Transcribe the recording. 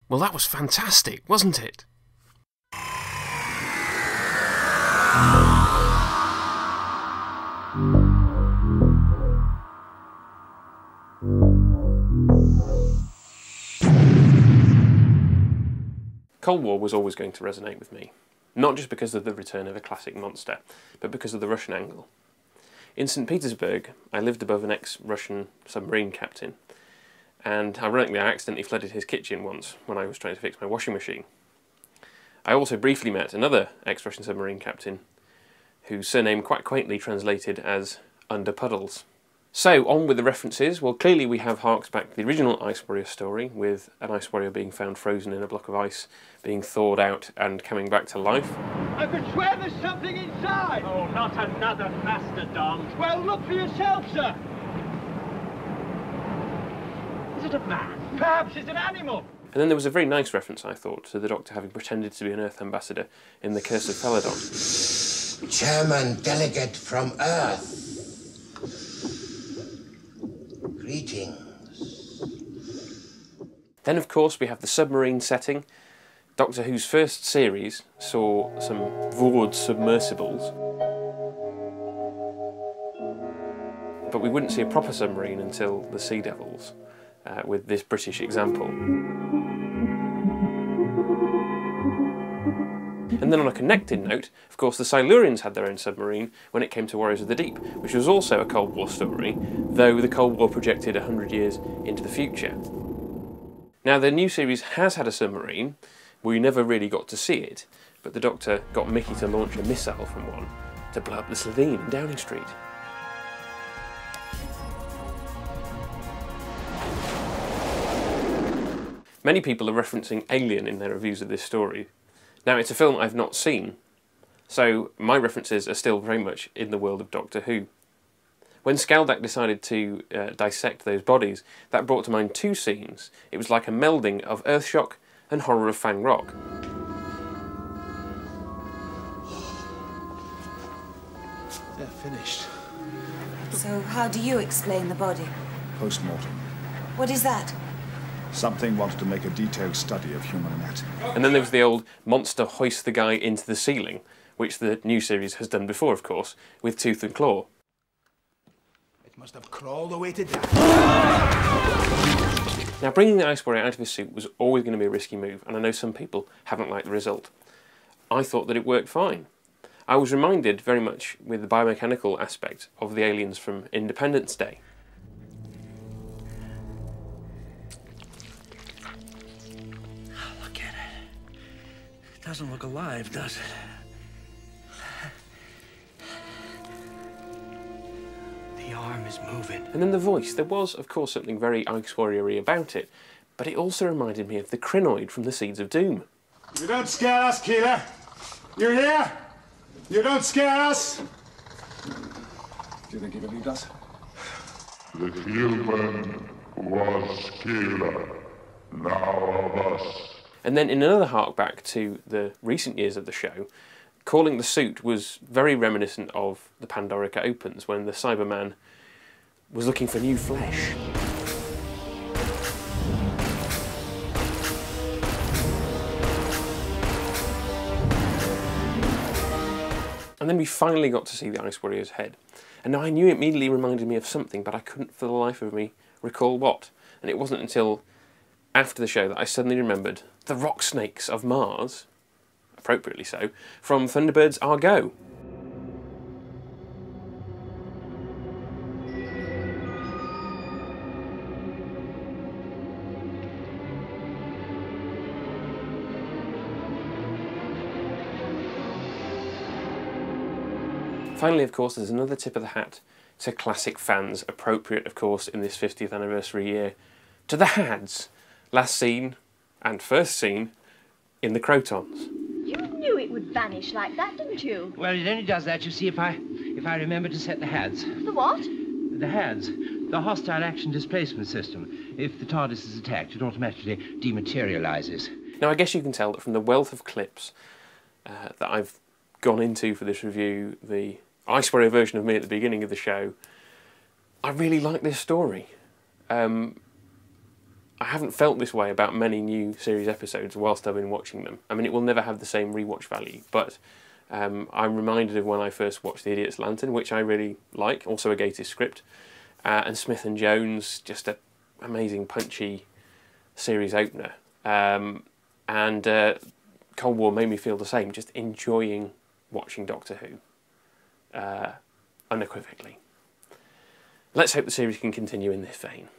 Well, that was fantastic, wasn't it? Cold War was always going to resonate with me, not just because of the return of a classic monster, but because of the Russian angle. In St. Petersburg, I lived above an ex-Russian submarine captain, and ironically I accidentally flooded his kitchen once when I was trying to fix my washing machine. I also briefly met another ex-Russian submarine captain, whose surname quite quaintly translated as Under Puddles. So, on with the references. Well, clearly we have harks back to the original Ice Warrior story, with an Ice Warrior being found frozen in a block of ice, being thawed out and coming back to life. I could swear there's something inside! Oh, not another mastodon. Well, look for yourself, sir! Is it a man? Perhaps it's an animal! And then there was a very nice reference, I thought, to the Doctor having pretended to be an Earth ambassador in The Curse of Peladon. Chairman delegate from Earth. Greetings. Then, of course, we have the submarine setting. Doctor Who's first series saw some Vord submersibles, but we wouldn't see a proper submarine until the Sea Devils, with this British example. And then on a connected note, of course, the Silurians had their own submarine when it came to Warriors of the Deep, which was also a Cold War story, though the Cold War projected 100 years into the future. Now, the new series has had a submarine. We never really got to see it, but the Doctor got Mickey to launch a missile from one to blow up the Slovene in Downing Street. Many people are referencing Alien in their reviews of this story. Now, it's a film I've not seen, so my references are still very much in the world of Doctor Who. When Skaldak decided to dissect those bodies, that brought to mind two scenes. It was like a melding of Earthshock and Horror of Fang Rock. They're finished. So how do you explain the body? Post-mortem. What is that? Something wanted to make a detailed study of human anatomy. And then there was the old monster hoist the guy into the ceiling, which the new series has done before, of course, with Tooth and Claw. It must have crawled away to death. Now, bringing the Ice Warrior out of his suit was always going to be a risky move, and I know some people haven't liked the result. I thought that it worked fine. I was reminded very much with the biomechanical aspect of the aliens from Independence Day. Look at it. It doesn't look alive, does it? The arm is moving. And then the voice. There was, of course, something very Ice Warrior-y about it, but it also reminded me of the Crinoid from the Seeds of Doom. You don't scare us, Keeler. You hear? You don't scare us. Do you think he believed us? The human was Keeler, now of us. And then in another hark back to the recent years of the show, calling the suit was very reminiscent of the Pandorica Opens, when the Cyberman was looking for new flesh. And then we finally got to see the Ice Warrior's head. And now I knew it immediately reminded me of something, but I couldn't for the life of me recall what. And it wasn't until after the show that I suddenly remembered the rock snakes of Mars, appropriately so, from Thunderbird's Argo. Finally, of course, there's another tip of the hat to classic fans, appropriate, of course, in this 50th anniversary year, to the Hads, last seen and first seen in the Crotons. You knew it would vanish like that, didn't you? Well, it only does that, you see, if I remember to set the HADS. The what? The HADS, the Hostile Action Displacement System. If the TARDIS is attacked, it automatically dematerializes. Now, I guess you can tell that from the wealth of clips that I've gone into for this review, the Ice Warrior version of me at the beginning of the show, I really like this story. I I haven't felt this way about many new series episodes whilst I've been watching them. I mean, it will never have the same rewatch value, but I'm reminded of when I first watched The Idiot's Lantern, which I really like, also a Gatiss script, and Smith and Jones, just an amazing punchy series opener. And Cold War made me feel the same, just enjoying watching Doctor Who, unequivocally. Let's hope the series can continue in this vein.